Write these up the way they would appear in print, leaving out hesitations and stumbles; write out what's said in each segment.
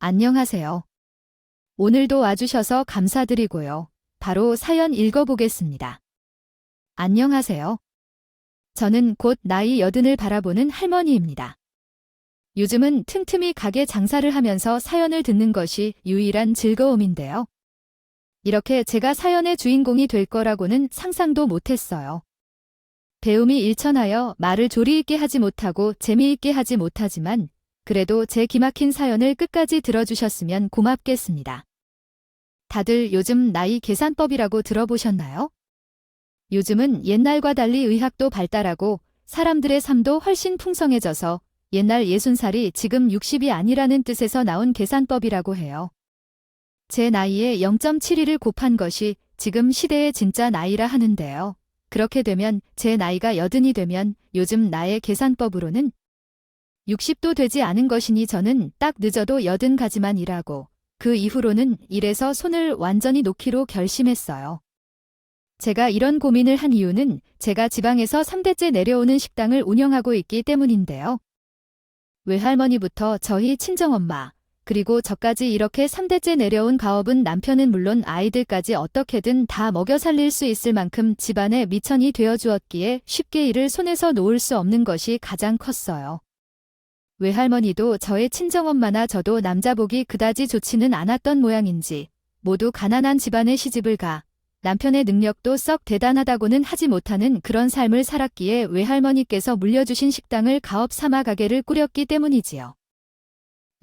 안녕하세요. 오늘도 와주셔서 감사드리고요. 바로 사연 읽어보겠습니다. 안녕하세요. 저는 곧 나이 80을 바라보는 할머니입니다. 요즘은 틈틈이 가게 장사를 하면서 사연을 듣는 것이 유일한 즐거움인데요. 이렇게 제가 사연의 주인공이 될 거라고는 상상도 못했어요. 배움이 일천하여 말을 조리 있게 하지 못하고 재미있게 하지 못하지만 그래도 제 기막힌 사연을 끝까지 들어주셨으면 고맙겠습니다. 다들 요즘 나이 계산법이라고 들어보셨나요? 요즘은 옛날과 달리 의학도 발달하고 사람들의 삶도 훨씬 풍성해져서 옛날 60살이 지금 60이 아니라는 뜻에서 나온 계산법이라고 해요. 제 나이에 0.72를 곱한 것이 지금 시대의 진짜 나이라 하는데요. 그렇게 되면 제 나이가 80이 되면 요즘 나의 계산법으로는 60도 되지 않은 것이니 저는 딱 늦어도 80가지만 일하고 그 이후로는 일에서 손을 완전히 놓기로 결심했어요. 제가 이런 고민을 한 이유는 제가 지방에서 3대째 내려오는 식당을 운영하고 있기 때문인데요. 외할머니부터 저희 친정엄마, 그리고 저까지 이렇게 3대째 내려온 가업은 남편은 물론 아이들까지 어떻게든 다 먹여 살릴 수 있을 만큼 집안의 미천이 되어주었기에 쉽게 일을 손에서 놓을 수 없는 것이 가장 컸어요. 외할머니도 저의 친정엄마나 저도 남자복이 그다지 좋지는 않았던 모양인지 모두 가난한 집안에 시집을 가 남편의 능력도 썩 대단하다고는 하지 못하는 그런 삶을 살았기에 외할머니께서 물려주신 식당을 가업 삼아 가게를 꾸렸기 때문이지요.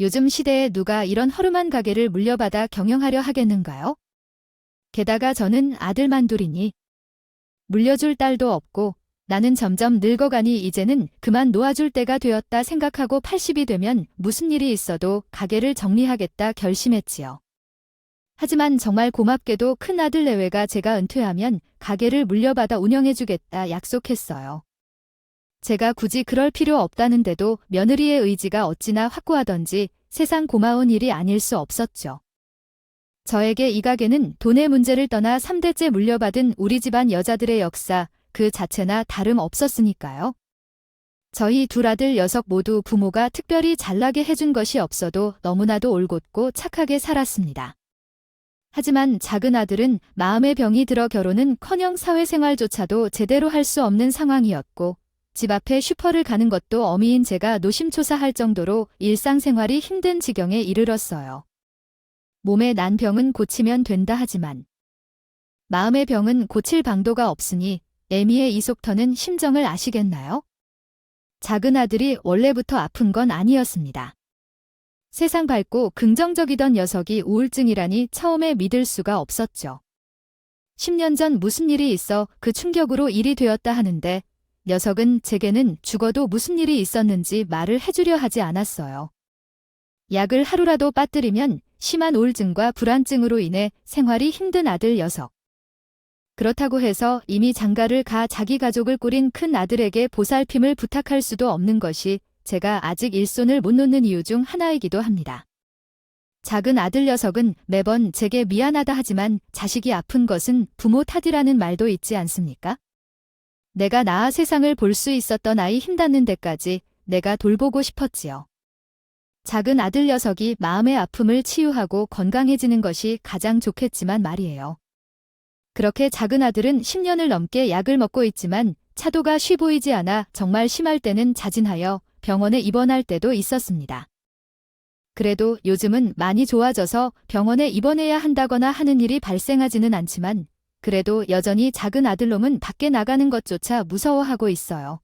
요즘 시대에 누가 이런 허름한 가게를 물려받아 경영하려 하겠는가요? 게다가 저는 아들만 둘이니 물려줄 딸도 없고 나는 점점 늙어가니 이제는 그만 놓아줄 때가 되었다 생각하고 80이 되면 무슨 일이 있어도 가게를 정리하겠다 결심했지요. 하지만 정말 고맙게도 큰아들 내외가 제가 은퇴하면 가게를 물려받아 운영해주겠다 약속했어요. 제가 굳이 그럴 필요 없다는데도 며느리의 의지가 어찌나 확고하던지 세상 고마운 일이 아닐 수 없었죠. 저에게 이 가게는 돈의 문제를 떠나 3대째 물려받은 우리 집안 여자들의 역사 그 자체나 다름 없었으니까요. 저희 둘 아들 녀석 모두 부모가 특별히 잘나게 해준 것이 없어도 너무나도 올곧고 착하게 살았습니다. 하지만 작은 아들은 마음의 병이 들어 결혼은커녕 사회생활조차도 제대로 할 수 없는 상황이었고 집 앞에 슈퍼를 가는 것도 어미인 제가 노심초사할 정도로 일상생활이 힘든 지경에 이르렀어요. 몸에 난 병은 고치면 된다 하지만 마음의 병은 고칠 방도가 없으니 애미의 이 속터는 심정을 아시겠나요? 작은 아들이 원래부터 아픈 건 아니었습니다. 세상 밝고 긍정적이던 녀석이 우울증이라니 처음에 믿을 수가 없었죠. 10년 전 무슨 일이 있어 그 충격으로 일이 되었다 하는데 녀석은 제게는 죽어도 무슨 일이 있었는지 말을 해주려 하지 않았어요. 약을 하루라도 빠뜨리면 심한 우울증과 불안증으로 인해 생활이 힘든 아들 녀석. 그렇다고 해서 이미 장가를 가 자기 가족을 꾸린 큰 아들에게 보살핌을 부탁할 수도 없는 것이 제가 아직 일손을 못 놓는 이유 중 하나이기도 합니다. 작은 아들 녀석은 매번 제게 미안하다 하지만 자식이 아픈 것은 부모 탓이라는 말도 있지 않습니까? 내가 낳아 세상을 볼 수 있었던 아이 힘닿는 데까지 내가 돌보고 싶었지요. 작은 아들 녀석이 마음의 아픔을 치유하고 건강해지는 것이 가장 좋겠지만 말이에요. 그렇게 작은 아들은 10년을 넘게 약을 먹고 있지만 차도가 쉬 보이지 않아 정말 심할 때는 자진하여 병원에 입원할 때도 있었습니다. 그래도 요즘은 많이 좋아져서 병원에 입원해야 한다거나 하는 일이 발생하지는 않지만 그래도 여전히 작은 아들놈은 밖에 나가는 것조차 무서워하고 있어요.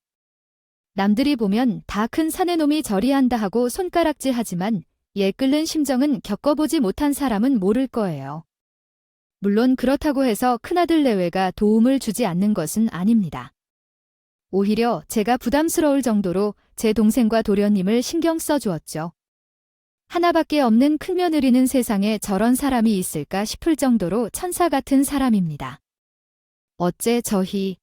남들이 보면 다 큰 사내놈이 저리 한다 하고 손가락질 하지만 얘 끓는 심정은 겪어보지 못한 사람은 모를 거예요. 물론 그렇다고 해서 큰아들 내외가 도움을 주지 않는 것은 아닙니다. 오히려 제가 부담스러울 정도로 제 동생과 도련님을 신경 써주었죠. 하나밖에 없는 큰며느리는 세상에 저런 사람이 있을까 싶을 정도로 천사 같은 사람입니다. 어째 저희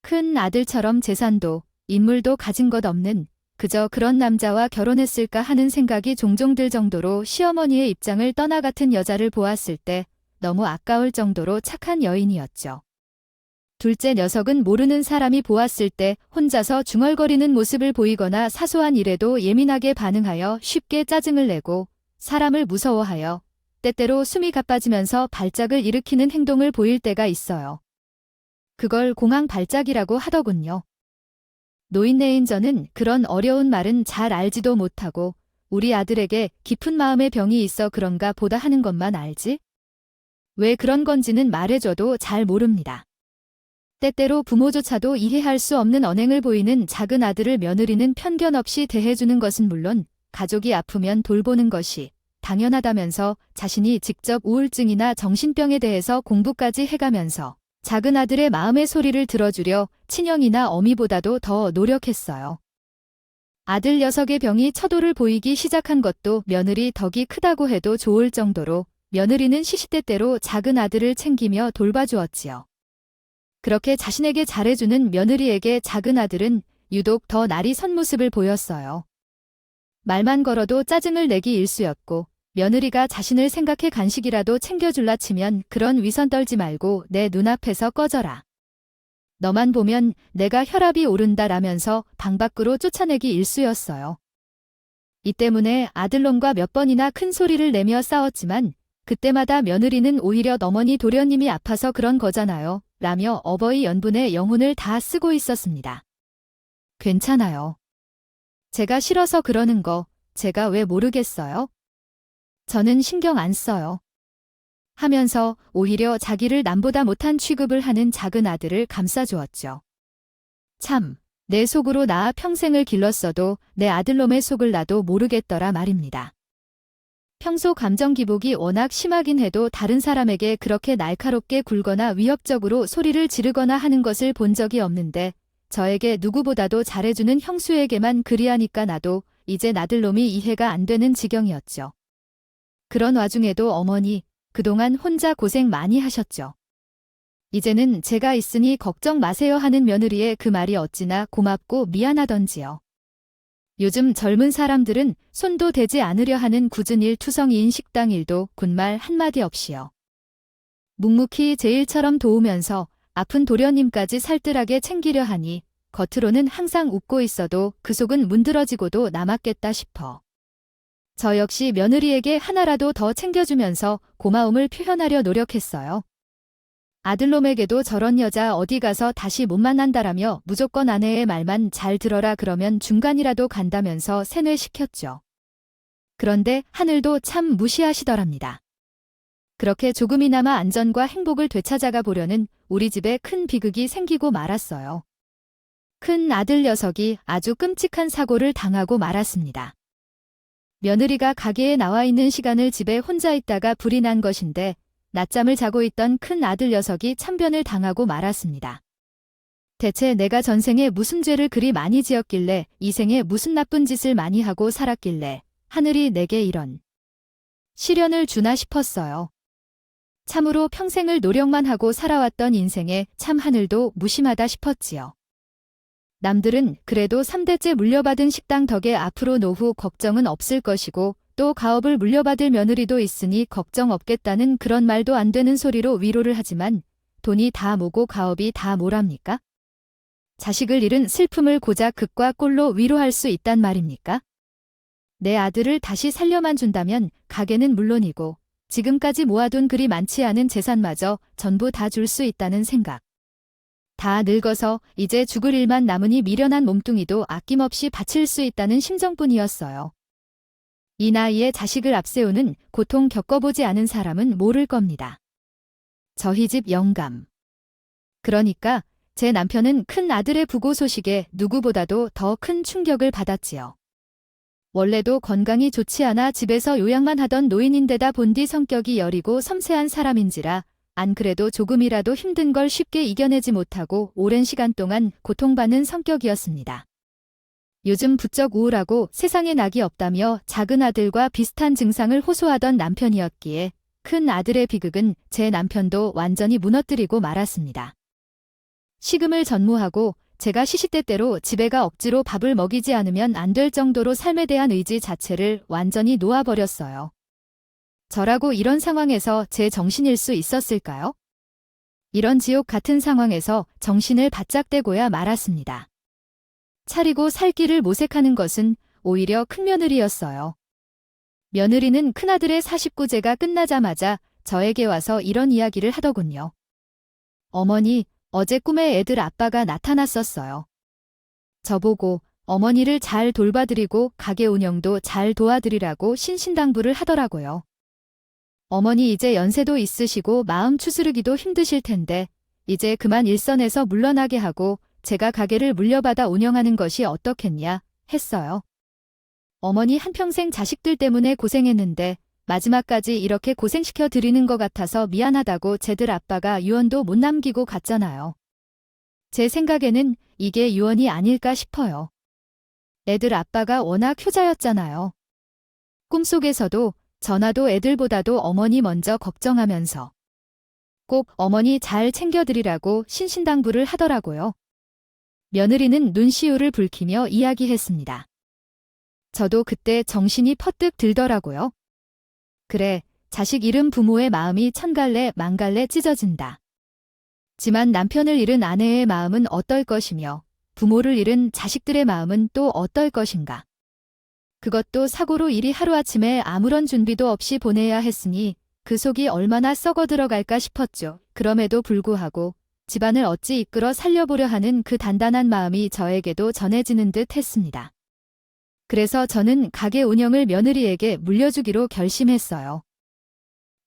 큰 아들처럼 재산도 인물도 가진 것 없는 그저 그런 남자와 결혼했을까 하는 생각이 종종 들 정도로 시어머니의 입장을 떠나 같은 여자를 보았을 때 너무 아까울 정도로 착한 여인이었죠. 둘째 녀석은 모르는 사람이 보았을 때 혼자서 중얼거리는 모습을 보이거나 사소한 일에도 예민하게 반응하여 쉽게 짜증을 내고 사람을 무서워하여 때때로 숨이 가빠지면서 발작을 일으키는 행동을 보일 때가 있어요. 그걸 공황 발작이라고 하더군요. 노인네인 저는 그런 어려운 말은 잘 알지도 못하고 우리 아들에게 깊은 마음의 병이 있어 그런가 보다 하는 것만 알지? 왜 그런 건지는 말해줘도 잘 모릅니다. 때때로 부모조차도 이해할 수 없는 언행을 보이는 작은 아들을 며느리는 편견 없이 대해주는 것은 물론 가족이 아프면 돌보는 것이 당연하다면서 자신이 직접 우울증이나 정신병에 대해서 공부까지 해가면서 작은 아들의 마음의 소리를 들어주려 친형이나 어미보다도 더 노력했어요. 아들 녀석의 병이 처도를 보이기 시작한 것도 며느리 덕이 크다고 해도 좋을 정도로 며느리는 시시때때로 작은 아들을 챙기며 돌봐주었지요. 그렇게 자신에게 잘해주는 며느리에게 작은 아들은 유독 더 날이 선 모습을 보였어요. 말만 걸어도 짜증을 내기 일쑤였고 며느리가 자신을 생각해 간식이라도 챙겨줄라 치면 그런 위선 떨지 말고 내 눈앞에서 꺼져라. 너만 보면 내가 혈압이 오른다라면서 방 밖으로 쫓아내기 일쑤였어요. 이 때문에 아들놈과 몇 번이나 큰 소리를 내며 싸웠지만 그때마다 며느리는 오히려 어머니 도련님이 아파서 그런 거잖아요. 라며 어버이 연분의 영혼을 다 쓰고 있었습니다. 괜찮아요. 제가 싫어서 그러는 거 제가 왜 모르겠어요? 저는 신경 안 써요. 하면서 오히려 자기를 남보다 못한 취급을 하는 작은 아들을 감싸주었죠. 참, 내 속으로 나 평생을 길렀어도 내 아들놈의 속을 나도 모르겠더라 말입니다. 평소 감정 기복이 워낙 심하긴 해도 다른 사람에게 그렇게 날카롭게 굴거나 위협적으로 소리를 지르거나 하는 것을 본 적이 없는데 저에게 누구보다도 잘해주는 형수에게만 그리하니까 나도 이제 나들놈이 이해가 안 되는 지경이었죠. 그런 와중에도 어머니 그동안 혼자 고생 많이 하셨죠. 이제는 제가 있으니 걱정 마세요 하는 며느리의 그 말이 어찌나 고맙고 미안하던지요. 요즘 젊은 사람들은 손도 대지 않으려 하는 굳은 일 투성이인 식당 일도 군말 한마디 없이요. 묵묵히 제 일처럼 도우면서 아픈 도련님까지 살뜰하게 챙기려 하니 겉으로는 항상 웃고 있어도 그 속은 문드러지고도 남았겠다 싶어. 저 역시 며느리에게 하나라도 더 챙겨주면서 고마움을 표현하려 노력했어요. 아들놈에게도 저런 여자 어디 가서 다시 못 만난다라며 무조건 아내의 말만 잘 들어라 그러면 중간이라도 간다면서 세뇌시켰죠. 그런데 하늘도 참 무시하시더랍니다. 그렇게 조금이나마 안전과 행복을 되찾아가 보려는 우리 집에 큰 비극이 생기고 말았어요. 큰 아들 녀석이 아주 끔찍한 사고를 당하고 말았습니다. 며느리가 가게에 나와 있는 시간을 집에 혼자 있다가 불이 난 것인데 낮잠을 자고 있던 큰 아들 녀석이 참변을 당하고 말았습니다. 대체 내가 전생에 무슨 죄를 그리 많이 지었길래 이 생에 무슨 나쁜 짓을 많이 하고 살았길래 하늘이 내게 이런 시련을 주나 싶었어요. 참으로 평생을 노력만 하고 살아왔던 인생에 참 하늘도 무심하다 싶었지요. 남들은 그래도 3대째 물려받은 식당 덕에 앞으로 노후 걱정은 없을 것이고 또 가업을 물려받을 며느리도 있으니 걱정 없겠다는 그런 말도 안 되는 소리로 위로를 하지만 돈이 다 뭐고 가업이 다 뭐랍니까? 자식을 잃은 슬픔을 고작 극과 꼴로 위로할 수 있단 말입니까? 내 아들을 다시 살려만 준다면 가게는 물론이고 지금까지 모아둔 그리 많지 않은 재산마저 전부 다 줄 수 있다는 생각. 다 늙어서 이제 죽을 일만 남으니 미련한 몸뚱이도 아낌없이 바칠 수 있다는 심정뿐이었어요. 이 나이에 자식을 앞세우는 고통 겪어보지 않은 사람은 모를 겁니다. 저희 집 영감. 그러니까 제 남편은 큰 아들의 부고 소식에 누구보다도 더 큰 충격을 받았지요. 원래도 건강이 좋지 않아 집에서 요양만 하던 노인인데다 본디 성격이 여리고 섬세한 사람인지라 안 그래도 조금이라도 힘든 걸 쉽게 이겨내지 못하고 오랜 시간 동안 고통받는 성격이었습니다. 요즘 부쩍 우울하고 세상에 낙이 없다며 작은 아들과 비슷한 증상을 호소하던 남편이었기에 큰 아들의 비극은 제 남편도 완전히 무너뜨리고 말았습니다. 식음을 전무하고 제가 시시때때로 집에가 억지로 밥을 먹이지 않으면 안 될 정도로 삶에 대한 의지 자체를 완전히 놓아버렸어요. 저라고 이런 상황에서 제 정신일 수 있었을까요? 이런 지옥 같은 상황에서 정신을 바짝 떼고야 말았습니다. 차리고 살 길을 모색하는 것은 오히려 큰며느리였어요. 며느리는 큰아들의 49제가 끝나자마자 저에게 와서 이런 이야기를 하더군요. 어머니, 어제 꿈에 애들 아빠가 나타났었어요. 저보고 어머니를 잘 돌봐드리고 가게 운영도 잘 도와드리라고 신신당부를 하더라고요. 어머니 이제 연세도 있으시고 마음 추스르기도 힘드실 텐데 이제 그만 일선에서 물러나게 하고 제가 가게를 물려받아 운영하는 것이 어떻겠냐 했어요. 어머니 한평생 자식들 때문에 고생했는데 마지막까지 이렇게 고생시켜 드리는 것 같아서 미안하다고 쟤들 아빠가 유언도 못 남기고 갔잖아요. 제 생각에는 이게 유언이 아닐까 싶어요. 애들 아빠가 워낙 효자였잖아요. 꿈속에서도 전화도 애들보다도 어머니 먼저 걱정하면서 꼭 어머니 잘 챙겨드리라고 신신당부를 하더라고요. 며느리는 눈시울을 붉히며 이야기했습니다. 저도 그때 정신이 퍼뜩 들더라고요. 그래, 자식 잃은 부모의 마음이 천갈래 만갈래 찢어진다. 지만 남편을 잃은 아내의 마음은 어떨 것이며 부모를 잃은 자식들의 마음은 또 어떨 것인가. 그것도 사고로 일이 하루아침에 아무런 준비도 없이 보내야 했으니 그 속이 얼마나 썩어 들어갈까 싶었죠. 그럼에도 불구하고 집안을 어찌 이끌어 살려보려 하는 그 단단한 마음이 저에게도 전해지는 듯 했습니다. 그래서 저는 가게 운영을 며느리에게 물려주기로 결심했어요.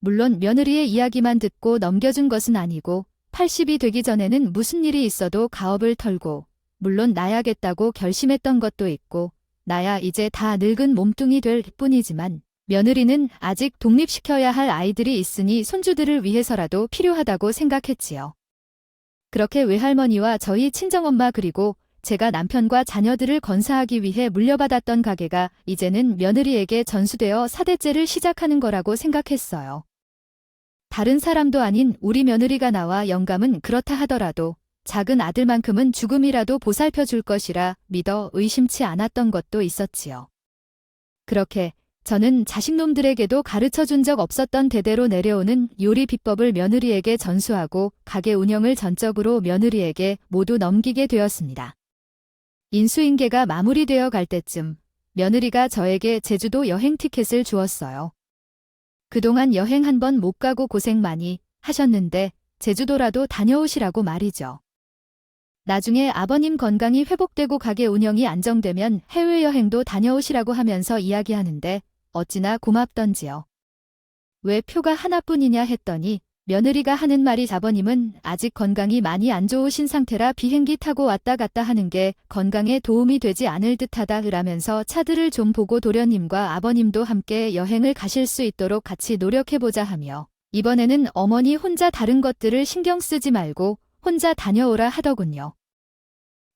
물론 며느리의 이야기만 듣고 넘겨준 것은 아니고 80이 되기 전에는 무슨 일이 있어도 가업을 털고 물론 나야겠다고 결심했던 것도 있고 나야 이제 다 늙은 몸뚱이 될 뿐이지만 며느리는 아직 독립시켜야 할 아이들이 있으니 손주들을 위해서라도 필요하다고 생각했지요. 그렇게 외할머니와 저희 친정엄마 그리고 제가 남편과 자녀들을 건사하기 위해 물려받았던 가게가 이제는 며느리에게 전수되어 4대째를 시작하는 거라고 생각했어요. 다른 사람도 아닌 우리 며느리가 나와 영감은 그렇다 하더라도 작은 아들만큼은 죽음이라도 보살펴 줄 것이라 믿어 의심치 않았던 것도 있었지요. 그렇게 저는 자식놈들에게도 가르쳐 준 적 없었던 대대로 내려오는 요리 비법을 며느리에게 전수하고 가게 운영을 전적으로 며느리에게 모두 넘기게 되었습니다. 인수인계가 마무리되어 갈 때쯤 며느리가 저에게 제주도 여행 티켓을 주었어요. 그동안 여행 한 번 못 가고 고생 많이 하셨는데 제주도라도 다녀오시라고 말이죠. 나중에 아버님 건강이 회복되고 가게 운영이 안정되면 해외여행도 다녀오시라고 하면서 이야기하는데 어찌나 고맙던지요. 왜 표가 하나뿐이냐 했더니 며느리가 하는 말이 아버님은 아직 건강이 많이 안 좋으신 상태라 비행기 타고 왔다 갔다 하는 게 건강에 도움이 되지 않을 듯하다 라면서 차들을 좀 보고 도련님과 아버님도 함께 여행을 가실 수 있도록 같이 노력해보자 하며 이번에는 어머니 혼자 다른 것들을 신경 쓰지 말고 혼자 다녀오라 하더군요.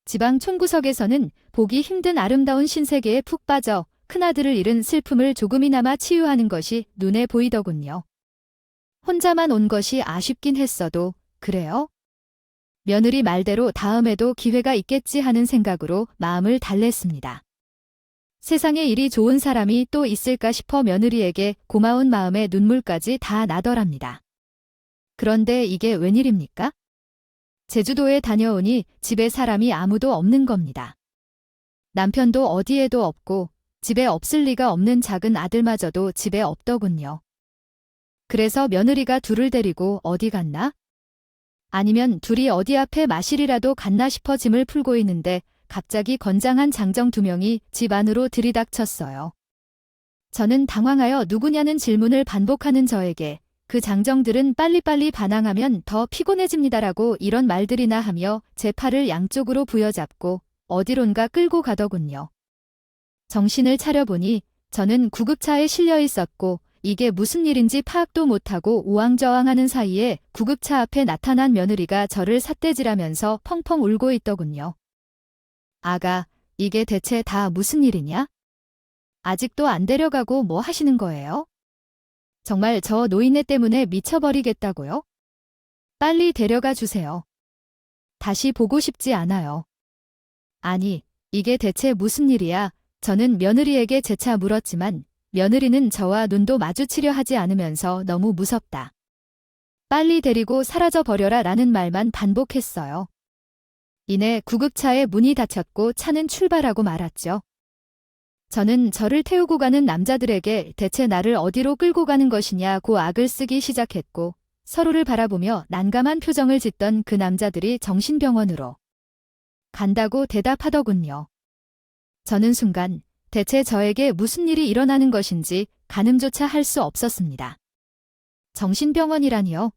지방 촌구석에서는 보기 힘든 아름다운 신세계에 푹 빠져 큰아들을 잃은 슬픔을 조금이나마 치유하는 것이 눈에 보이더군요. 혼자만 온 것이 아쉽긴 했어도 그래요? 며느리 말대로 다음에도 기회가 있겠지 하는 생각으로 마음을 달랬습니다. 세상에 이리 좋은 사람이 또 있을까 싶어 며느리에게 고마운 마음에 눈물까지 다 나더랍니다. 그런데 이게 웬일입니까? 제주도에 다녀오니 집에 사람이 아무도 없는 겁니다. 남편도 어디에도 없고 집에 없을 리가 없는 작은 아들마저도 집에 없더군요. 그래서 며느리가 둘을 데리고 어디 갔나? 아니면 둘이 어디 앞에 마실이라도 갔나 싶어 짐을 풀고 있는데 갑자기 건장한 장정 2명이 집 안으로 들이닥쳤어요. 저는 당황하여 누구냐는 질문을 반복하는 저에게 그 장정들은 빨리빨리 반항하면 더 피곤해집니다라고 이런 말들이나 하며 제 팔을 양쪽으로 부여잡고 어디론가 끌고 가더군요. 정신을 차려보니 저는 구급차에 실려 있었고 이게 무슨 일인지 파악도 못하고 우왕좌왕하는 사이에 구급차 앞에 나타난 며느리가 저를 삿대질하면서 펑펑 울고 있더군요. 아가, 이게 대체 다 무슨 일이냐? 아직도 안 데려가고 뭐 하시는 거예요? 정말 저 노인네 때문에 미쳐버리겠다고요? 빨리 데려가 주세요. 다시 보고 싶지 않아요. 아니, 이게 대체 무슨 일이야? 저는 며느리에게 재차 물었지만 며느리는 저와 눈도 마주치려 하지 않으면서 너무 무섭다. 빨리 데리고 사라져 버려라 라는 말만 반복했어요. 이내 구급차의 문이 닫혔고 차는 출발하고 말았죠. 저는 저를 태우고 가는 남자들에게 대체 나를 어디로 끌고 가는 것이냐고 악을 쓰기 시작했고 서로를 바라보며 난감한 표정을 짓던 그 남자들이 정신병원으로 간다고 대답하더군요. 저는 순간 대체 저에게 무슨 일이 일어나는 것인지 가늠조차 할 수 없었습니다. 정신병원이라니요?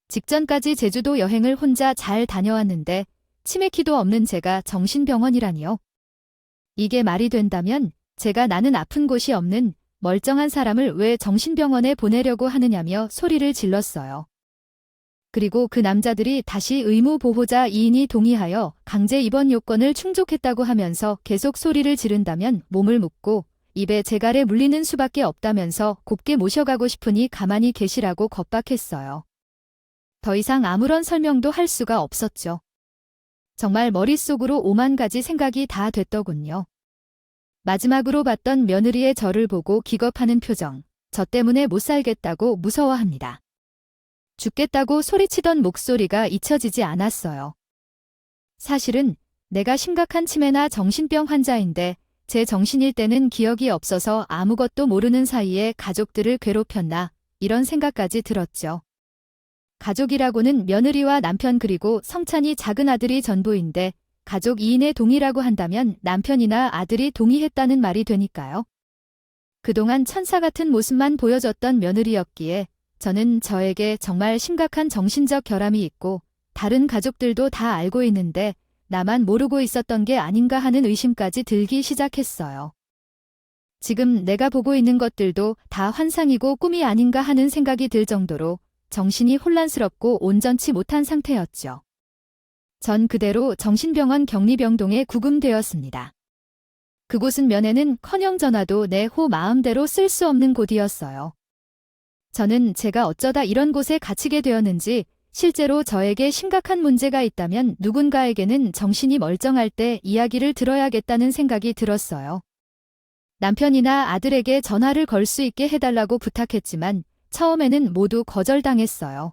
직전까지 제주도 여행을 혼자 잘 다녀왔는데 치매키도 없는 제가 정신병원이라니요? 이게 말이 된다면 제가 나는 아픈 곳이 없는 멀쩡한 사람을 왜 정신병원에 보내려고 하느냐며 소리를 질렀어요. 그리고 그 남자들이 다시 의무 보호자 2인이 동의하여 강제 입원 요건을 충족했다고 하면서 계속 소리를 지른다면 몸을 묶고 입에 재갈에 물리는 수밖에 없다면서 곱게 모셔가고 싶으니 가만히 계시라고 겁박했어요. 더 이상 아무런 설명도 할 수가 없었죠. 정말 머릿속으로 오만 가지 생각이 다 됐더군요. 마지막으로 봤던 며느리의 저를 보고 기겁하는 표정, 저 때문에 못 살겠다고 무서워합니다. 죽겠다고 소리치던 목소리가 잊혀지지 않았어요. 사실은 내가 심각한 치매나 정신병 환자인데 제 정신일 때는 기억이 없어서 아무것도 모르는 사이에 가족들을 괴롭혔나 이런 생각까지 들었죠. 가족이라고는 며느리와 남편 그리고 성찬이 작은 아들이 전부인데 가족 2인의 동의라고 한다면 남편이나 아들이 동의했다는 말이 되니까요. 그동안 천사 같은 모습만 보여줬던 며느리였기에 저는 저에게 정말 심각한 정신적 결함이 있고 다른 가족들도 다 알고 있는데 나만 모르고 있었던 게 아닌가 하는 의심까지 들기 시작했어요. 지금 내가 보고 있는 것들도 다 환상이고 꿈이 아닌가 하는 생각이 들 정도로 정신이 혼란스럽고 온전치 못한 상태였죠. 전 그대로 정신병원 격리병동에 구금되었습니다. 그곳은 면회는커녕 전화도 내 마음대로 쓸 수 없는 곳이었어요. 저는 제가 어쩌다 이런 곳에 갇히게 되었는지 실제로 저에게 심각한 문제가 있다면 누군가에게는 정신이 멀쩡할 때 이야기를 들어야겠다는 생각이 들었어요. 남편이나 아들에게 전화를 걸 수 있게 해달라고 부탁했지만 처음에는 모두 거절당했어요.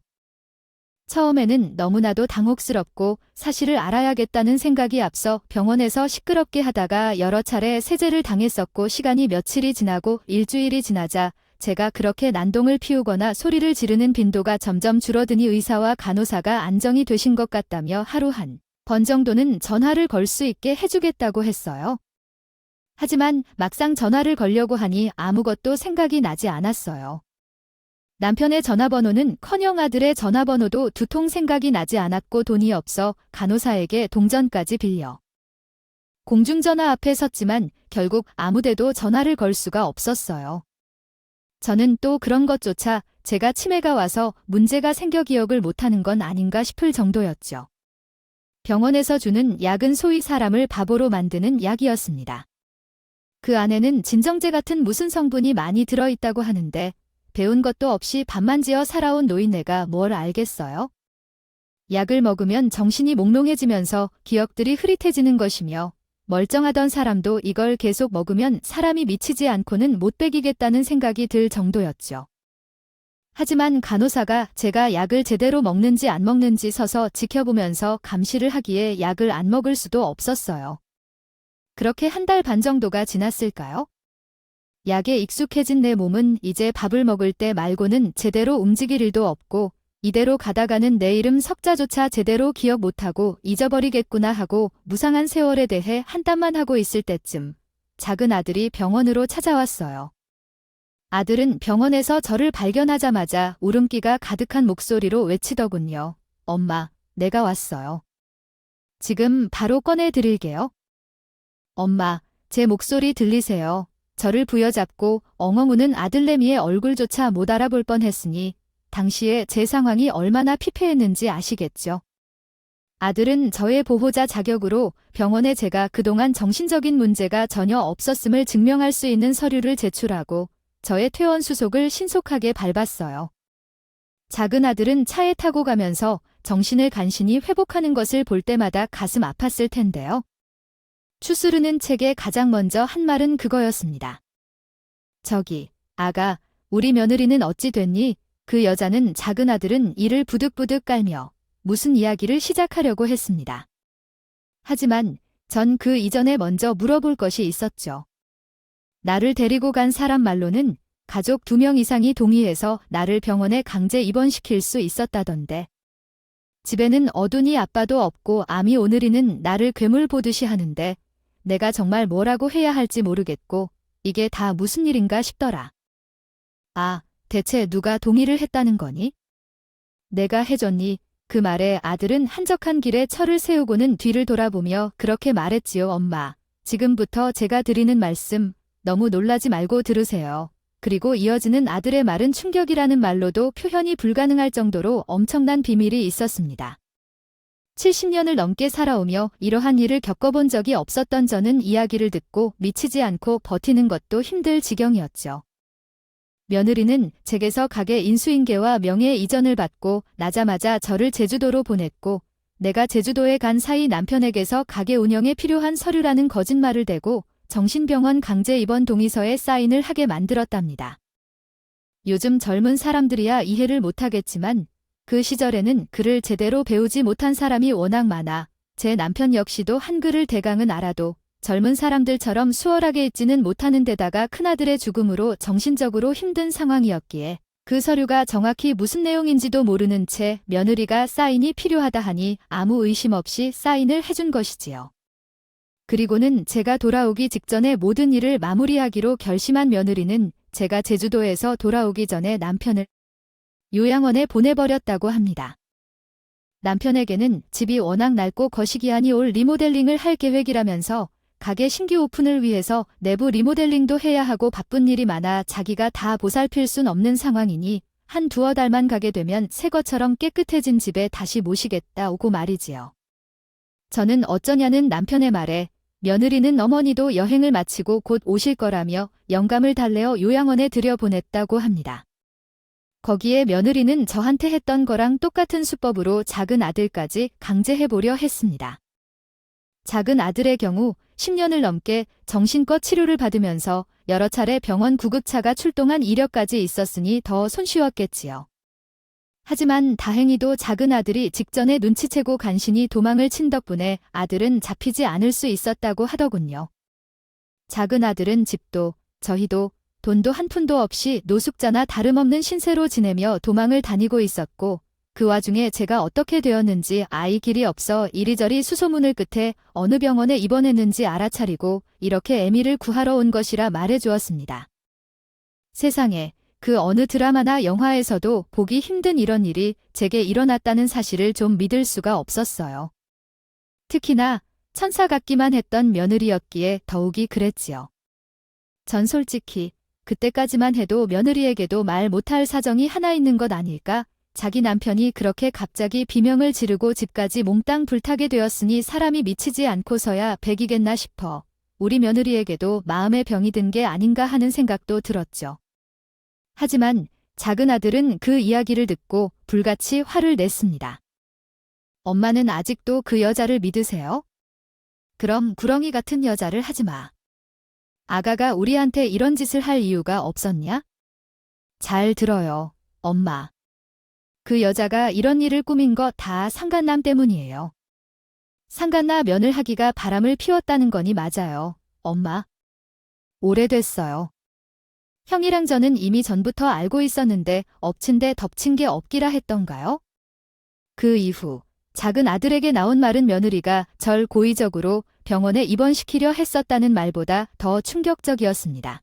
처음에는 너무나도 당혹스럽고 사실을 알아야겠다는 생각이 앞서 병원에서 시끄럽게 하다가 여러 차례 세제를 당했었고 시간이 며칠이 지나고 일주일이 지나자 제가 그렇게 난동을 피우거나 소리를 지르는 빈도가 점점 줄어드니 의사와 간호사가 안정이 되신 것 같다며 하루 한 번 정도는 전화를 걸 수 있게 해주겠다고 했어요. 하지만 막상 전화를 걸려고 하니 아무것도 생각이 나지 않았어요. 남편의 전화번호는커녕 아들의 전화번호도 두통 생각이 나지 않았고 돈이 없어 간호사에게 동전까지 빌려 공중전화 앞에 섰지만 결국 아무데도 전화를 걸 수가 없었어요. 저는 또 그런 것조차 제가 치매가 와서 문제가 생겨 기억을 못하는 건 아닌가 싶을 정도였죠. 병원에서 주는 약은 소위 사람을 바보로 만드는 약이었습니다. 그 안에는 진정제 같은 무슨 성분이 많이 들어있다고 하는데 배운 것도 없이 밥만 지어 살아온 노인네가 뭘 알겠어요? 약을 먹으면 정신이 몽롱해지면서 기억들이 흐릿해지는 것이며 멀쩡하던 사람도 이걸 계속 먹으면 사람이 미치지 않고는 못 배기겠다는 생각이 들 정도였죠. 하지만 간호사가 제가 약을 제대로 먹는지 안 먹는지 서서 지켜보면서 감시를 하기에 약을 안 먹을 수도 없었어요. 그렇게 한 달 반 정도가 지났을까요? 약에 익숙해진 내 몸은 이제 밥을 먹을 때 말고는 제대로 움직일 일도 없고 이대로 가다가는 내 이름 석자조차 제대로 기억 못하고 잊어버리겠구나 하고 무상한 세월에 대해 한땀만 하고 있을 때쯤 작은 아들이 병원으로 찾아왔어요. 아들은 병원에서 저를 발견하자마자 울음기가 가득한 목소리로 외치더군요. 엄마, 내가 왔어요. 지금 바로 꺼내드릴게요. 엄마, 제 목소리 들리세요? 저를 부여잡고 엉엉 우는 아들내미의 얼굴조차 못 알아볼 뻔했으니 당시에 제 상황이 얼마나 피폐했는지 아시겠죠? 아들은 저의 보호자 자격으로 병원에 제가 그동안 정신적인 문제가 전혀 없었음을 증명할 수 있는 서류를 제출하고 저의 퇴원 수속을 신속하게 밟았어요. 작은 아들은 차에 타고 가면서 정신을 간신히 회복하는 것을 볼 때마다 가슴 아팠을 텐데요. 추스르는 책에 가장 먼저 한 말은 그거였습니다. 저기, 아가, 우리 며느리는 어찌 됐니? 그 여자는 작은 아들은 이를 부득부득 깔며 무슨 이야기를 시작하려고 했습니다. 하지만 전 그 이전에 먼저 물어볼 것이 있었죠. 나를 데리고 간 사람 말로는 가족 2명 이상이 동의해서 나를 병원에 강제 입원시킬 수 있었다던데. 집에는 어둔이 아빠도 없고 암이 오늘이는 나를 괴물 보듯이 하는데 내가 정말 뭐라고 해야 할지 모르겠고 이게 다 무슨 일인가 싶더라. 아, 대체 누가 동의를 했다는 거니? 내가 해줬니? 그 말에 아들은 한적한 길에 철을 세우고는 뒤를 돌아보며 그렇게 말했지요. 엄마, 지금부터 제가 드리는 말씀 너무 놀라지 말고 들으세요. 그리고 이어지는 아들의 말은 충격이라는 말로도 표현이 불가능할 정도로 엄청난 비밀이 있었습니다. 70년을 넘게 살아오며 이러한 일을 겪어본 적이 없었던 저는 이야기를 듣고 미치지 않고 버티는 것도 힘들 지경이었죠. 며느리는 댁에서 가게 인수인계와 명예 이전을 받고 나자마자 저를 제주도로 보냈고 내가 제주도에 간 사이 남편에게서 가게 운영에 필요한 서류라는 거짓말을 대고 정신병원 강제 입원 동의서에 사인을 하게 만들었답니다. 요즘 젊은 사람들이야 이해를 못하겠지만 그 시절에는 글을 제대로 배우지 못한 사람이 워낙 많아 제 남편 역시도 한글을 대강은 알아도 젊은 사람들처럼 수월하게 읽지는 못하는 데다가 큰아들의 죽음으로 정신적으로 힘든 상황이었기에 그 서류가 정확히 무슨 내용인지도 모르는 채 며느리가 사인이 필요하다 하니 아무 의심 없이 사인을 해준 것이지요. 그리고는 제가 돌아오기 직전에 모든 일을 마무리하기로 결심한 며느리는 제가 제주도에서 돌아오기 전에 남편을 요양원에 보내버렸다고 합니다. 남편에게는 집이 워낙 낡고 거시기하니 올 리모델링을 할 계획이라면서 가게 신규 오픈을 위해서 내부 리모델링도 해야 하고 바쁜 일이 많아 자기가 다 보살필 순 없는 상황이니 한 두어 달만 가게 되면 새 것처럼 깨끗해진 집에 다시 모시겠다고 말이지요. 저는 어쩌냐는 남편의 말에 며느리는 어머니도 여행을 마치고 곧 오실 거라며 영감을 달래어 요양원에 들여보냈다고 합니다. 거기에 며느리는 저한테 했던 거랑 똑같은 수법으로 작은 아들까지 강제해보려 했습니다. 작은 아들의 경우 10년을 넘게 정신과 치료를 받으면서 여러 차례 병원 구급차가 출동한 이력까지 있었으니 더 손쉬웠겠지요. 하지만 다행히도 작은 아들이 직전에 눈치채고 간신히 도망을 친 덕분에 아들은 잡히지 않을 수 있었다고 하더군요. 작은 아들은 집도 저희도 돈도 한 푼도 없이 노숙자나 다름없는 신세로 지내며 도망을 다니고 있었고 그 와중에 제가 어떻게 되었는지 아이 길이 없어 이리저리 수소문을 끝에 어느 병원에 입원했는지 알아차리고 이렇게 애미를 구하러 온 것이라 말해주었습니다. 세상에 그 어느 드라마나 영화에서도 보기 힘든 이런 일이 제게 일어났다는 사실을 좀 믿을 수가 없었어요. 특히나 천사 같기만 했던 며느리였기에 더욱이 그랬지요. 전 솔직히 그때까지만 해도 며느리에게도 말 못할 사정이 하나 있는 것 아닐까? 자기 남편이 그렇게 갑자기 비명을 지르고 집까지 몽땅 불타게 되었으니 사람이 미치지 않고서야 백이겠나 싶어 우리 며느리에게도 마음의 병이 든 게 아닌가 하는 생각도 들었죠. 하지만 작은 아들은 그 이야기를 듣고 불같이 화를 냈습니다. 엄마는 아직도 그 여자를 믿으세요? 그럼 구렁이 같은 여자를 하지 마. 아가가 우리한테 이런 짓을 할 이유가 없었냐? 잘 들어요, 엄마. 그 여자가 이런 일을 꾸민 거 다 상간남 때문이에요. 상간나 면을 하기가 바람을 피웠다는 거니 맞아요, 엄마. 오래됐어요. 형이랑 저는 이미 전부터 알고 있었는데 엎친 데 덮친 게 없기라 했던가요? 그 이후 작은 아들에게 나온 말은 며느리가 절 고의적으로 병원에 입원시키려 했었다는 말보다 더 충격적이었습니다.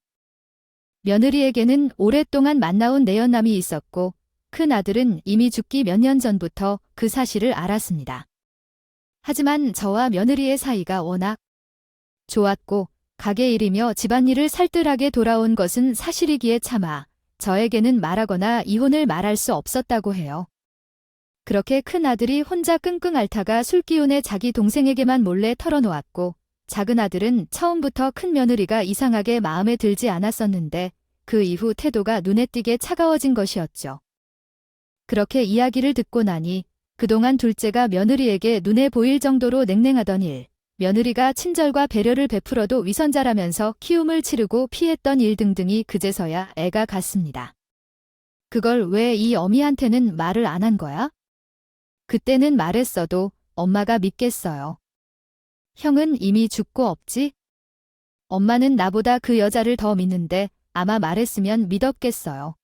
며느리에게는 오랫동안 만나온 내연남이 있었고 큰 아들은 이미 죽기 몇 년 전부터 그 사실을 알았습니다. 하지만 저와 며느리의 사이가 워낙 좋았고 가게 일이며 집안일을 살뜰하게 돌아온 것은 사실이기에 차마 저에게는 말하거나 이혼을 말할 수 없었다고 해요. 그렇게 큰 아들이 혼자 끙끙 앓다가 술기운에 자기 동생에게만 몰래 털어놓았고 작은 아들은 처음부터 큰 며느리가 이상하게 마음에 들지 않았었는데 그 이후 태도가 눈에 띄게 차가워진 것이었죠. 그렇게 이야기를 듣고 나니 그동안 둘째가 며느리에게 눈에 보일 정도로 냉랭하던 일, 며느리가 친절과 배려를 베풀어도 위선자라면서 키움을 치르고 피했던 일 등등이 그제서야 애가 갔습니다. 그걸 왜 이 어미한테는 말을 안 한 거야? 그때는 말했어도 엄마가 믿겠어요. 형은 이미 죽고 없지? 엄마는 나보다 그 여자를 더 믿는데 아마 말했으면 믿었겠어요.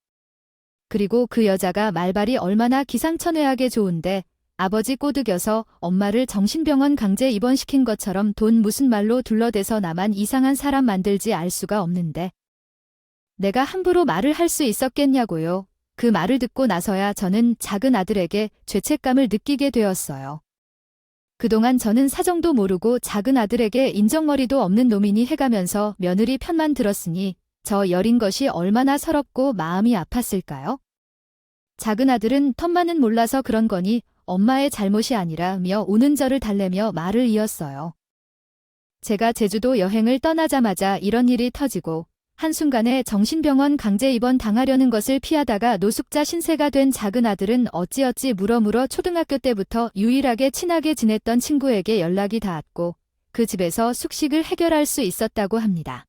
그리고 그 여자가 말발이 얼마나 기상천외하게 좋은데 아버지 꼬드겨서 엄마를 정신병원 강제 입원시킨 것처럼 돈 무슨 말로 둘러대서 나만 이상한 사람 만들지 알 수가 없는데. 내가 함부로 말을 할 수 있었겠냐고요. 그 말을 듣고 나서야 저는 작은 아들에게 죄책감을 느끼게 되었어요. 그동안 저는 사정도 모르고 작은 아들에게 인정머리도 없는 노민이 해가면서 며느리 편만 들었으니 저 여린 것이 얼마나 서럽고 마음이 아팠을까요? 작은 아들은 텀만은 몰라서 그런 거니 엄마의 잘못이 아니라며 우는 저를 달래며 말을 이었어요. 제가 제주도 여행을 떠나자마자 이런 일이 터지고 한순간에 정신병원 강제 입원 당하려는 것을 피하다가 노숙자 신세가 된 작은 아들은 어찌어찌 물어물어 초등학교 때부터 유일하게 친하게 지냈던 친구에게 연락이 닿았고 그 집에서 숙식을 해결할 수 있었다고 합니다.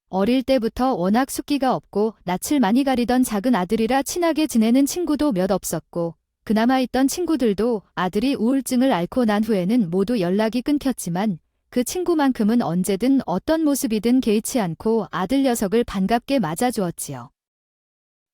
어릴 때부터 워낙 숫기가 없고 낯을 많이 가리던 작은 아들이라 친하게 지내는 친구도 몇 없었고 그나마 있던 친구들도 아들이 우울증을 앓고 난 후에는 모두 연락이 끊겼지만 그 친구만큼은 언제든 어떤 모습이든 개의치 않고 아들 녀석을 반갑게 맞아주었지요.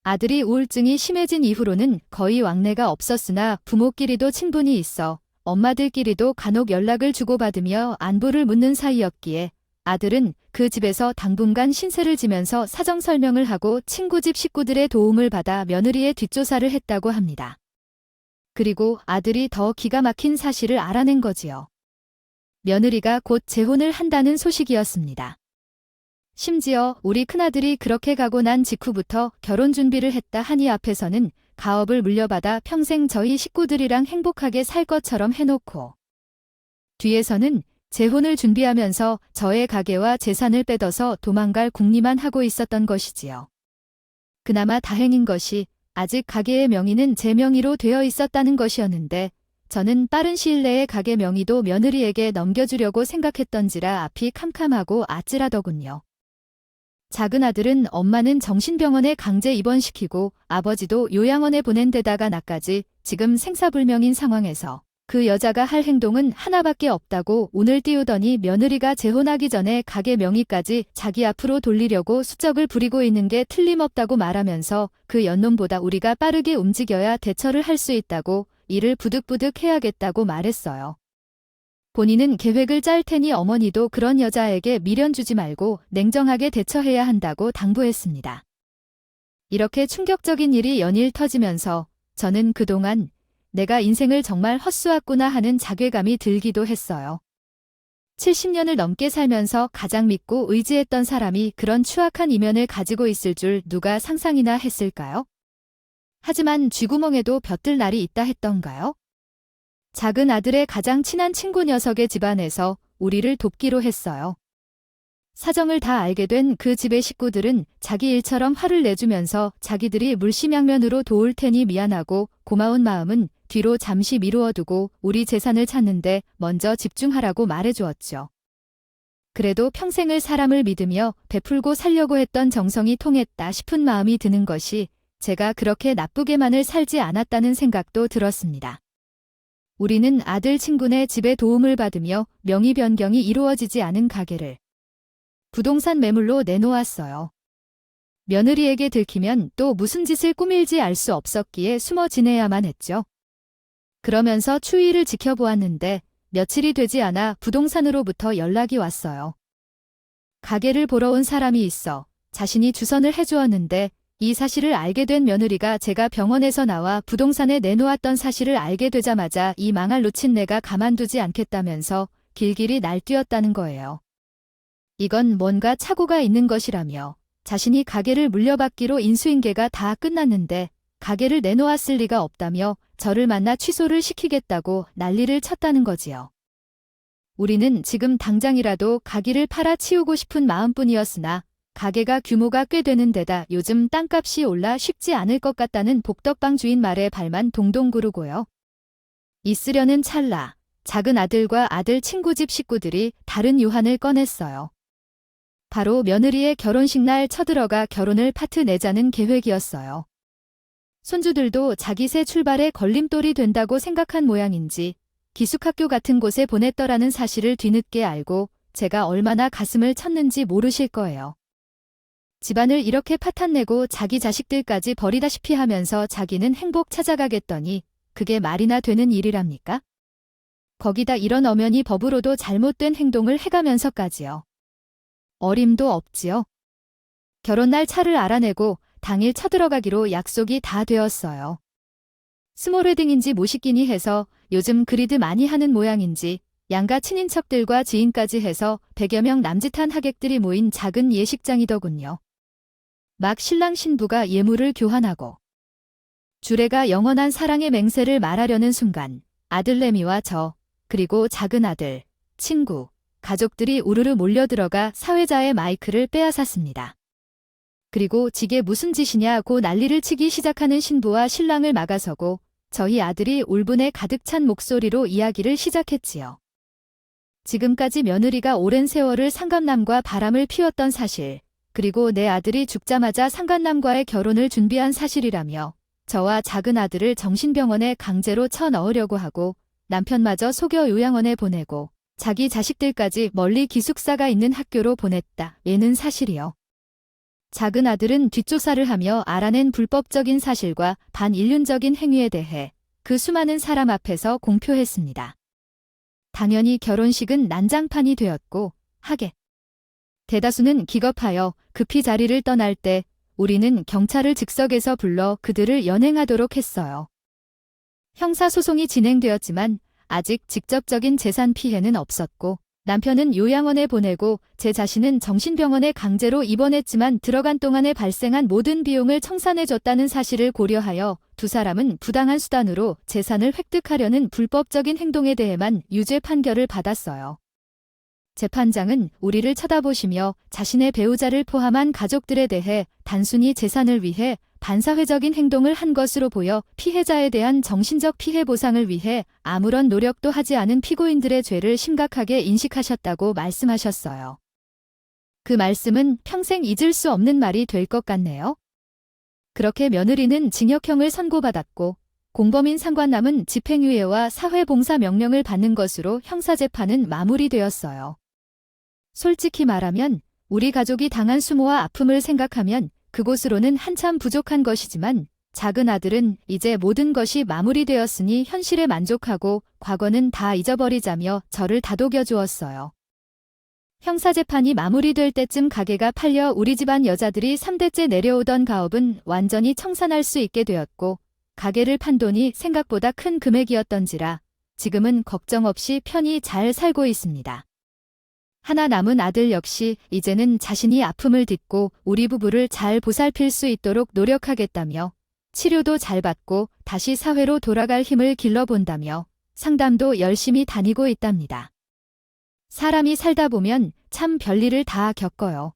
아들이 우울증이 심해진 이후로는 거의 왕래가 없었으나 부모끼리도 친분이 있어 엄마들끼리도 간혹 연락을 주고받으며 안부를 묻는 사이였기에 아들은 그 집에서 당분간 신세를 지면서 사정 설명을 하고 친구 집 식구들의 도움을 받아 며느리의 뒷조사를 했다고 합니다. 그리고 아들이 더 기가 막힌 사실을 알아낸 거지요. 며느리가 곧 재혼을 한다는 소식이었습니다. 심지어 우리 큰아들이 그렇게 가고 난 직후부터 결혼 준비를 했다 하니 앞에서는 가업을 물려받아 평생 저희 식구들이랑 행복하게 살 것처럼 해놓고 뒤에서는 재혼을 준비하면서 저의 가게와 재산을 빼둬서 도망갈 궁리만 하고 있었던 것이지요. 그나마 다행인 것이 아직 가게의 명의는 제 명의로 되어 있었다는 것이었는데 저는 빠른 시일 내에 가게 명의도 며느리에게 넘겨주려고 생각했던지라 앞이 캄캄하고 아찔하더군요. 작은 아들은 엄마는 정신병원에 강제 입원시키고 아버지도 요양원에 보낸 데다가 나까지 지금 생사불명인 상황에서 그 여자가 할 행동은 하나밖에 없다고 운을 띄우더니 며느리가 재혼하기 전에 가게 명의까지 자기 앞으로 돌리려고 수적을 부리고 있는 게 틀림없다고 말하면서 그 연놈보다 우리가 빠르게 움직여야 대처를 할 수 있다고 일을 부득부득 해야겠다고 말했어요. 본인은 계획을 짤 테니 어머니도 그런 여자에게 미련 주지 말고 냉정하게 대처해야 한다고 당부했습니다. 이렇게 충격적인 일이 연일 터지면서 저는 그동안 내가 인생을 정말 헛수았구나 하는 자괴감이 들기도 했어요. 70년을 넘게 살면서 가장 믿고 의지했던 사람이 그런 추악한 이면을 가지고 있을 줄 누가 상상이나 했을까요? 하지만 쥐구멍에도 벼뜰 날이 있다 했던가요? 작은 아들의 가장 친한 친구 녀석의 집안에서 우리를 돕기로 했어요. 사정을 다 알게 된 그 집의 식구들은 자기 일처럼 화를 내주면서 자기들이 물심양면으로 도울 테니 미안하고 고마운 마음은 뒤로 잠시 미루어두고 우리 재산을 찾는데 먼저 집중하라고 말해주었죠. 그래도 평생을 사람을 믿으며 베풀고 살려고 했던 정성이 통했다 싶은 마음이 드는 것이 제가 그렇게 나쁘게만을 살지 않았다는 생각도 들었습니다. 우리는 아들 친구네 집에 도움을 받으며 명의 변경이 이루어지지 않은 가게를 부동산 매물로 내놓았어요. 며느리에게 들키면 또 무슨 짓을 꾸밀지 알 수 없었기에 숨어 지내야만 했죠. 그러면서 추이를 지켜보았는데 며칠이 되지 않아 부동산으로부터 연락이 왔어요. 가게를 보러 온 사람이 있어 자신이 주선을 해주었는데 이 사실을 알게 된 며느리가 제가 병원에서 나와 부동산에 내놓았던 사실을 알게 되자마자 이 망할 놓친 내가 가만두지 않겠다면서 길길이 날뛰었다는 거예요. 이건 뭔가 착오가 있는 것이라며 자신이 가게를 물려받기로 인수인계가 다 끝났는데 가게를 내놓았을 리가 없다며 저를 만나 취소를 시키겠다고 난리를 쳤다는 거지요. 우리는 지금 당장이라도 가게를 팔아치우고 싶은 마음뿐이었으나 가게가 규모가 꽤 되는 데다 요즘 땅값이 올라 쉽지 않을 것 같다는 복덕방 주인 말에 발만 동동 구르고요. 있으려는 찰나 작은 아들과 아들 친구 집 식구들이 다른 유한을 꺼냈어요. 바로 며느리의 결혼식 날 쳐들어가 결혼을 파트 내자는 계획이었어요. 손주들도 자기 새 출발에 걸림돌이 된다고 생각한 모양인지 기숙학교 같은 곳에 보냈더라는 사실을 뒤늦게 알고 제가 얼마나 가슴을 쳤는지 모르실 거예요. 집안을 이렇게 파탄내고 자기 자식들까지 버리다시피 하면서 자기는 행복 찾아가겠더니 그게 말이나 되는 일이랍니까? 거기다 이런 엄연히 법으로도 잘못된 행동을 해가면서까지요. 어림도 없지요. 결혼날 차를 알아내고 당일 쳐들어가기로 약속이 다 되었어요. 스몰웨딩인지 모시기니 해서 요즘 그리드 많이 하는 모양인지 양가 친인척들과 지인까지 해서 100여 명 남짓한 하객들이 모인 작은 예식장이더군요. 막 신랑 신부가 예물을 교환하고 주례가 영원한 사랑의 맹세를 말하려는 순간 아들내미와 저, 그리고 작은 아들, 친구, 가족들이 우르르 몰려들어가 사회자의 마이크를 빼앗았습니다. 그리고 지게 무슨 짓이냐고 난리를 치기 시작하는 신부와 신랑을 막아서고 저희 아들이 울분에 가득 찬 목소리로 이야기를 시작했지요. 지금까지 며느리가 오랜 세월을 상간남과 바람을 피웠던 사실, 그리고 내 아들이 죽자마자 상간남과의 결혼을 준비한 사실이라며 저와 작은 아들을 정신병원에 강제로 쳐넣으려고 하고 남편마저 속여 요양원에 보내고 자기 자식들까지 멀리 기숙사가 있는 학교로 보냈다. 얘는 사실이요. 작은 아들은 뒷조사를 하며 알아낸 불법적인 사실과 반인륜적인 행위에 대해 그 수많은 사람 앞에서 공표했습니다. 당연히 결혼식은 난장판이 되었고 하객 대다수는 기겁하여 급히 자리를 떠날 때 우리는 경찰을 즉석에서 불러 그들을 연행하도록 했어요. 형사소송이 진행되었지만 아직 직접적인 재산 피해는 없었고 남편은 요양원에 보내고 제 자신은 정신병원에 강제로 입원했지만 들어간 동안에 발생한 모든 비용을 청산해줬다는 사실을 고려하여 두 사람은 부당한 수단으로 재산을 획득하려는 불법적인 행동에 대해만 유죄 판결을 받았어요. 재판장은 우리를 쳐다보시며 자신의 배우자를 포함한 가족들에 대해 단순히 재산을 위해 반사회적인 행동을 한 것으로 보여 피해자에 대한 정신적 피해 보상을 위해 아무런 노력도 하지 않은 피고인들의 죄를 심각하게 인식하셨다고 말씀하셨어요. 그 말씀은 평생 잊을 수 없는 말이 될 것 같네요. 그렇게 며느리는 징역형을 선고받았고 공범인 상관남은 집행유예와 사회봉사 명령을 받는 것으로 형사재판은 마무리되었어요. 솔직히 말하면 우리 가족이 당한 수모와 아픔을 생각하면 그곳으로는 한참 부족한 것이지만 작은 아들은 이제 모든 것이 마무리되었으니 현실에 만족하고 과거는 다 잊어버리자며 저를 다독여 주었어요. 형사재판이 마무리될 때쯤 가게가 팔려 우리 집안 여자들이 3대째 내려오던 가업은 완전히 청산할 수 있게 되었고 가게를 판 돈이 생각보다 큰 금액이었던지라 지금은 걱정 없이 편히 잘 살고 있습니다. 하나 남은 아들 역시 이제는 자신이 아픔을 딛고 우리 부부를 잘 보살필 수 있도록 노력하겠다며 치료도 잘 받고 다시 사회로 돌아갈 힘을 길러본다며 상담도 열심히 다니고 있답니다. 사람이 살다 보면 참 별일을 다 겪어요.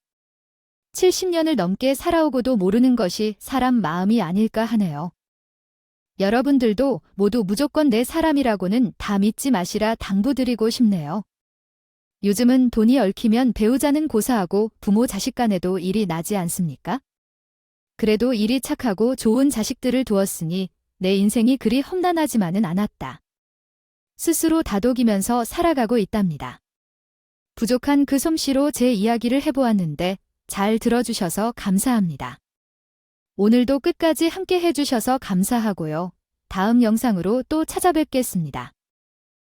70년을 넘게 살아오고도 모르는 것이 사람 마음이 아닐까 하네요. 여러분들도 모두 무조건 내 사람이라고는 다 믿지 마시라 당부드리고 싶네요. 요즘은 돈이 얽히면 배우자는 고사하고 부모 자식 간에도 일이 나지 않습니까? 그래도 일이 착하고 좋은 자식들을 두었으니 내 인생이 그리 험난하지만은 않았다. 스스로 다독이면서 살아가고 있답니다. 부족한 그 솜씨로 제 이야기를 해보았는데 잘 들어주셔서 감사합니다. 오늘도 끝까지 함께 해주셔서 감사하고요. 다음 영상으로 또 찾아뵙겠습니다.